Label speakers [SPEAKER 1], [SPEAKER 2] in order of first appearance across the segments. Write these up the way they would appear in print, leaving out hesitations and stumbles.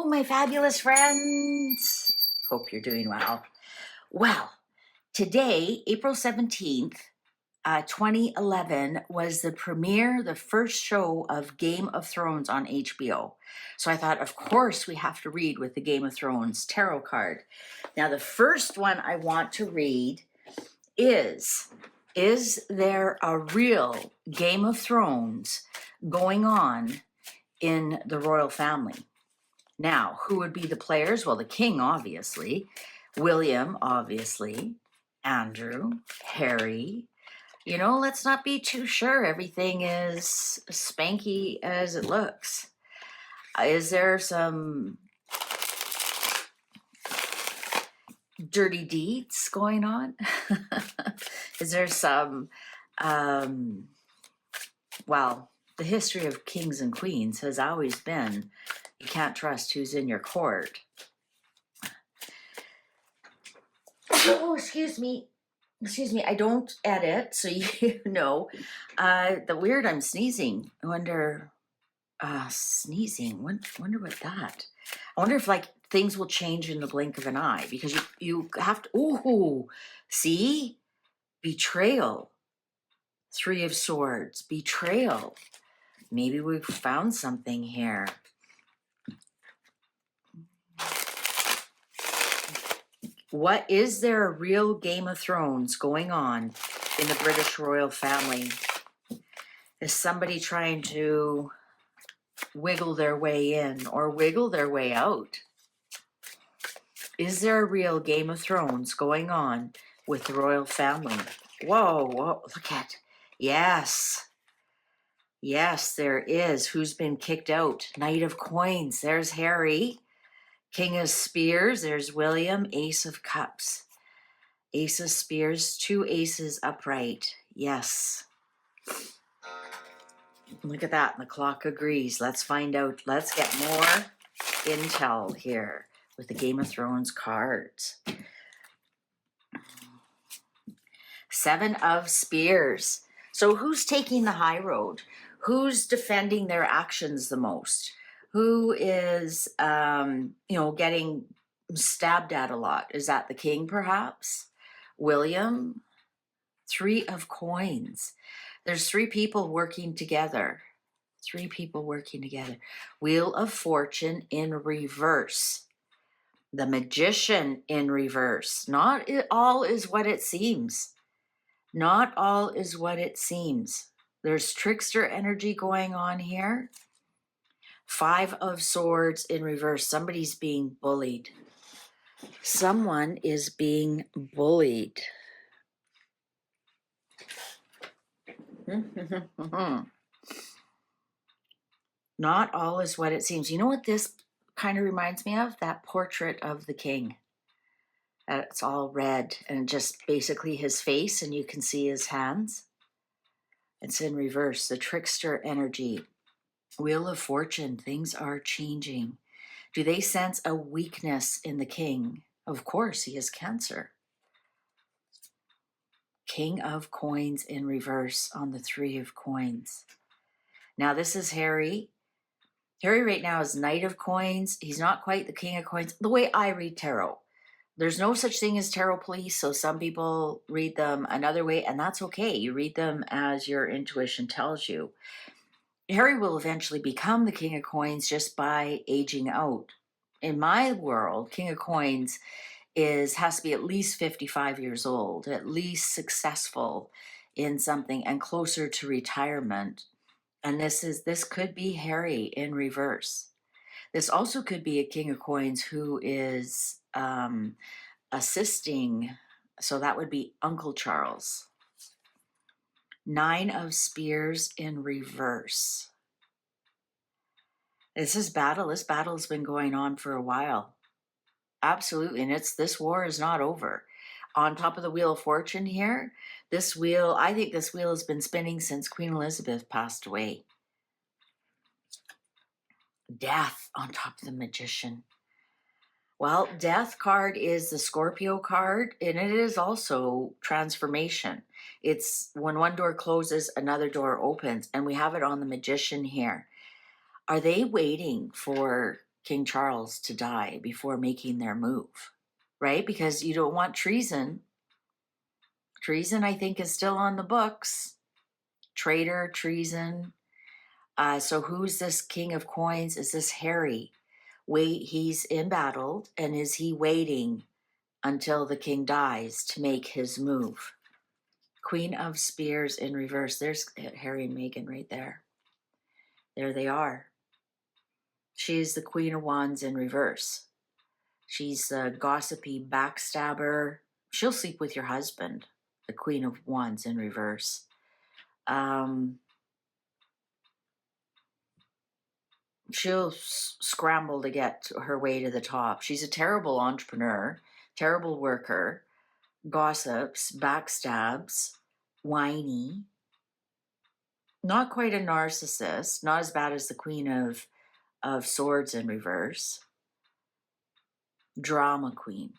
[SPEAKER 1] my fabulous friends. Hope you're doing well. Well, today, April 17th, 2011, was the premiere, the first show of Game of Thrones on HBO. So I thought, of course, we have to read with the Game of Thrones tarot card. Now, the first one I want to read is there a real Game of Thrones going on in the royal family? Now, who would be the players? Well, the king, obviously. William, obviously. Andrew, Harry. You know, let's not be too sure everything is spanky as it looks. Is there some dirty deeds going on? Is there some, well, the history of kings and queens has always been you can't trust who's in your court. Oh, excuse me. Excuse me, I don't edit, so you know. The weird, I'm sneezing. I wonder, sneezing, wonder what that. I wonder if like things will change in the blink of an eye because you have to, ooh, see? Betrayal. 3 of Swords, betrayal. Maybe we've found something here. What is there a real Game of Thrones going on in the British royal family? Is somebody trying to wiggle their way in or wiggle their way out? Is there a real Game of Thrones going on with the royal family? Whoa, look at, yes. Yes, there is. Who's been kicked out? Knight of Coins, there's Harry. King of Spears, there's William. Ace of Cups. Ace of Spears, 2 aces upright. Yes. Look at that, the clock agrees. Let's find out. Let's get more intel here with the Game of Thrones cards. 7 of Spears. So who's taking the high road? Who's defending their actions the most? Who is, getting stabbed at a lot? Is that the king, perhaps? William? 3 of Coins. There's 3 people working together. 3 people working together. Wheel of Fortune in reverse. The Magician in reverse. Not all is what it seems. Not all is what it seems. There's trickster energy going on here. 5 of Swords in reverse. Somebody's being bullied. Someone is being bullied. Not all is what it seems. You know what this kind of reminds me of? That portrait of the king. It's all red and just basically his face, and you can see his hands. It's in reverse. The trickster energy. Wheel of Fortune, things are changing. Do they sense a weakness in the king? Of course, he has Cancer. King of Coins in reverse on the 3 of Coins. Now this is Harry. Harry right now is Knight of Coins. He's not quite the King of Coins. The way I read tarot. There's no such thing as tarot police, so some people read them another way, and that's okay. You read them as your intuition tells you. Harry will eventually become the King of Coins just by aging out. In my world, King of Coins has to be at least 55 years old, at least successful in something and closer to retirement. And this could be Harry in reverse. This also could be a King of Coins who is assisting. So that would be Uncle Charles. 9 of Spears in reverse. This is battle. This battle has been going on for a while. Absolutely. And this war is not over. On top of the Wheel of Fortune here, I think this wheel has been spinning since Queen Elizabeth passed away. Death on top of the Magician. Well, Death card is the Scorpio card, and it is also transformation. It's when one door closes, another door opens, and we have it on the Magician here. Are they waiting for King Charles to die before making their move, right? Because you don't want treason. Treason, I think, is still on the books. Traitor, treason. So who's this King of Coins? Is this Harry? He's embattled, and is he waiting until the king dies to make his move? Queen of Spears in reverse. There's Harry and Meghan right there. There they are. She's the Queen of Wands in reverse. She's a gossipy backstabber. She'll sleep with your husband, the Queen of Wands in reverse. She'll scramble to get her way to the top. She's a terrible entrepreneur, terrible worker, gossips, backstabs, whiny, not quite a narcissist, not as bad as the Queen of Swords in reverse. Drama queen.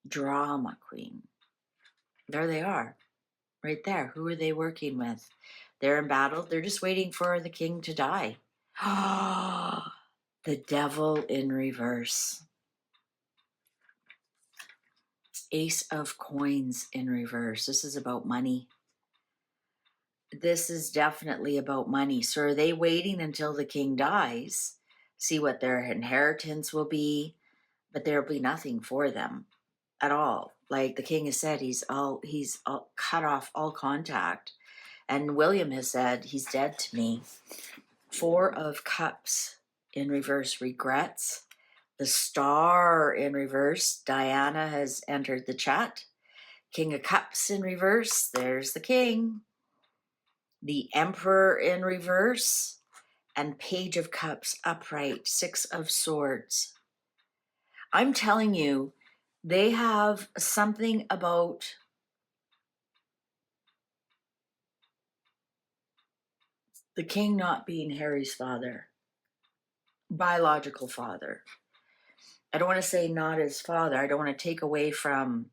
[SPEAKER 1] Drama queen. There they are, right there. Who are they working with? They're embattled. They're just waiting for the king to die. The Devil in reverse. Ace of Coins in reverse. This is about money. This is definitely about money. So are they waiting until the king dies, see what their inheritance will be, but there'll be nothing for them at all. Like the king has said, he's cut off all contact. And William has said, he's dead to me. Four of Cups in reverse, regrets. The Star in reverse, Diana has entered the chat. King of Cups in reverse, there's the king. The Emperor in reverse, and Page of Cups upright, Six of Swords. I'm telling you, they have something about the king not being Harry's father, biological father. I don't want to say not his father. I don't want to take away from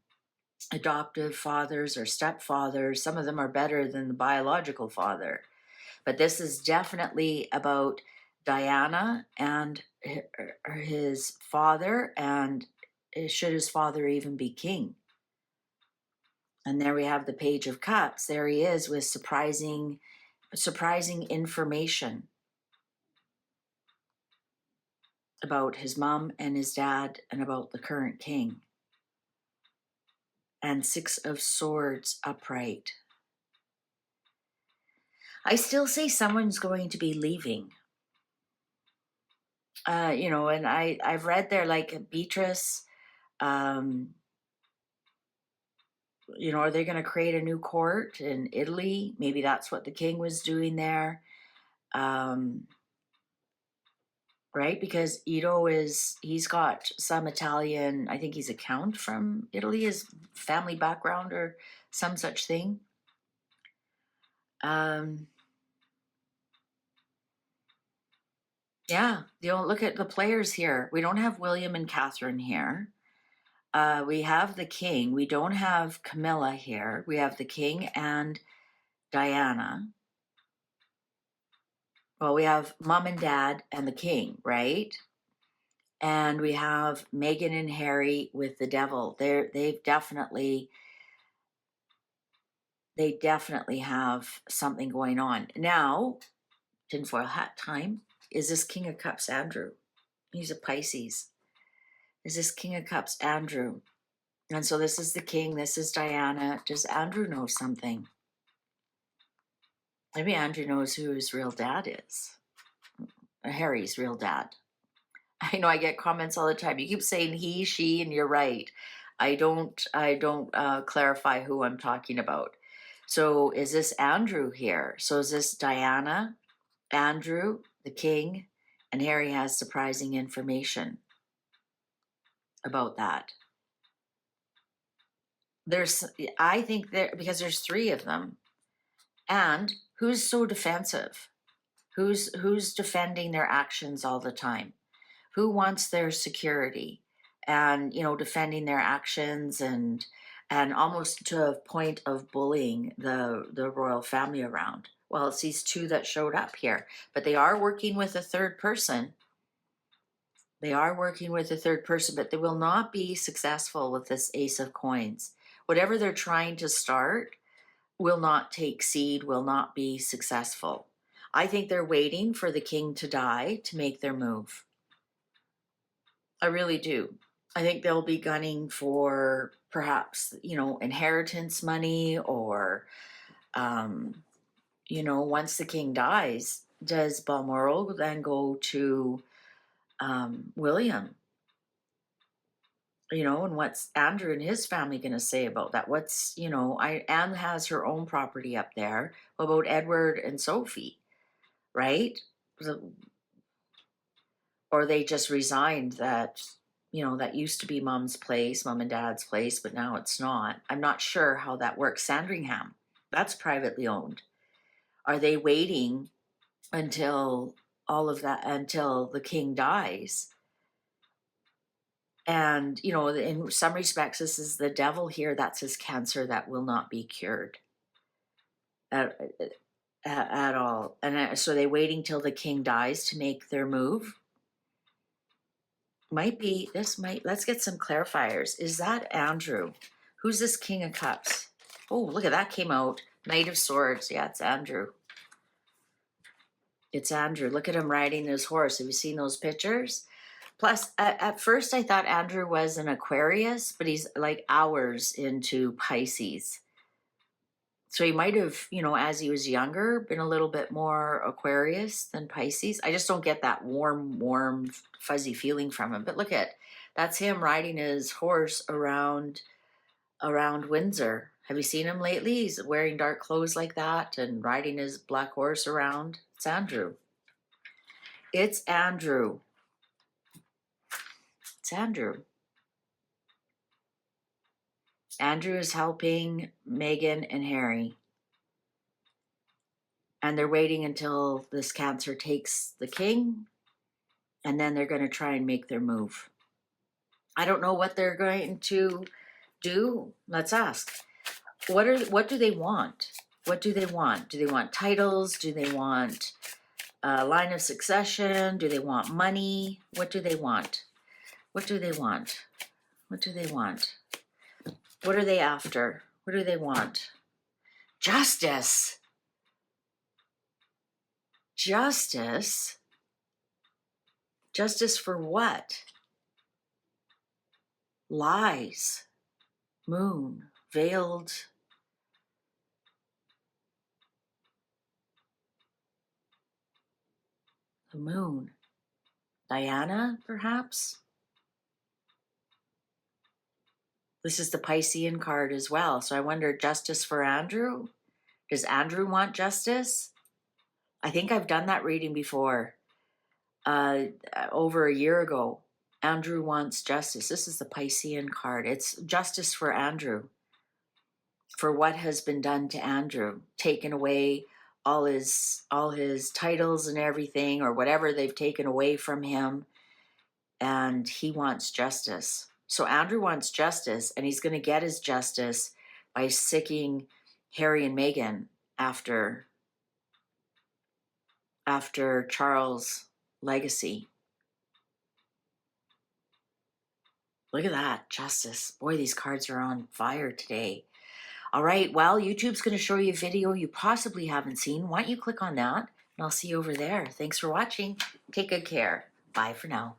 [SPEAKER 1] adoptive fathers or stepfathers. Some of them are better than the biological father. But this is definitely about Diana and his father, and should his father even be king? And there we have the Page of Cups. There he is with surprising information about his mom and his dad and about the current king. And Six of Swords upright. I still say someone's going to be leaving. And I've read there, like Beatrice, are they going to create a new court in Italy? Maybe that's what the king was doing there. Right? Because he's got some Italian, I think he's a count from Italy, his family background or some such thing. Yeah, look at the players here. We don't have William and Catherine here. We have the king. We don't have Camilla here. We have the king and Diana. Well, we have mom and dad and the king, right? And we have Meghan and Harry with the devil. They definitely have something going on. Now, tinfoil hat time. Is this King of Cups Andrew? He's a Pisces. Is this King of Cups Andrew? And so this is the king, this is Diana. Does Andrew know something? Maybe Andrew knows who his real dad is. Harry's real dad. I know I get comments all the time. You keep saying he, she, and you're right. I don't clarify who I'm talking about. So is this Andrew here? So is this Diana, Andrew, the king, and Harry has surprising information about that. I think because there's three of them. And who's so defensive? Who's defending their actions all the time? Who wants their security and, defending their actions and almost to a point of bullying the royal family around? Well, it's these two that showed up here, but they are working with a third person. They are working with a third person, but they will not be successful with this Ace of Coins. Whatever they're trying to start will not take seed, will not be successful. I think they're waiting for the king to die to make their move. I really do. I think they'll be gunning for perhaps, you know, inheritance money or, you know, once the king dies, does Balmoral then go to William? You know, and what's Andrew and his family going to say about that? What's, you know, Anne has her own property up there. What about Edward and Sophie, right? Or they just resigned that, you know, that used to be mom's place, mom and dad's place, but now it's not. I'm not sure how that works. Sandringham, that's privately owned. Are they waiting until all of that, until the king dies? And, you know, in some respects, this is the devil here. That's his cancer that will not be cured at all. And so they waiting till the king dies to make their move. Might be, let's get some clarifiers. Is that Andrew? Who's this King of Cups? Oh, look at that came out. Knight of Swords. Yeah, it's Andrew. It's Andrew. Look at him riding his horse. Have you seen those pictures? Plus, at first I thought Andrew was an Aquarius, but he's like hours into Pisces. So he might have, you know, as he was younger, been a little bit more Aquarius than Pisces. I just don't get that warm, fuzzy feeling from him. But look at, that's him riding his horse around Windsor. Have you seen him lately? He's wearing dark clothes like that and riding his black horse around. It's Andrew. It's Andrew. It's Andrew. Andrew is helping Meghan and Harry. And they're waiting until this cancer takes the king. And then they're going to try and make their move. I don't know what they're going to do. Let's ask. What do they want? What do they want? Do they want titles? Do they want a line of succession? Do they want money? What do they want? What do they want? What do they want? What are they after? What do they want? Justice. Justice? Justice for what? Lies. Moon. Veiled. The moon. Diana, perhaps? This is the Piscean card as well. So I wonder, justice for Andrew? Does Andrew want justice? I think I've done that reading before, over a year ago. Andrew wants justice. This is the Piscean card. It's justice for Andrew, for what has been done to Andrew, taken away all his titles and everything, or whatever they've taken away from him, and he wants justice. So Andrew wants justice, and he's going to get his justice by sicking Harry and Meghan after Charles' legacy. Look at that, justice. Boy, these cards are on fire today. All right, well, YouTube's going to show you a video you possibly haven't seen. Why don't you click on that, and I'll see you over there. Thanks for watching. Take good care. Bye for now.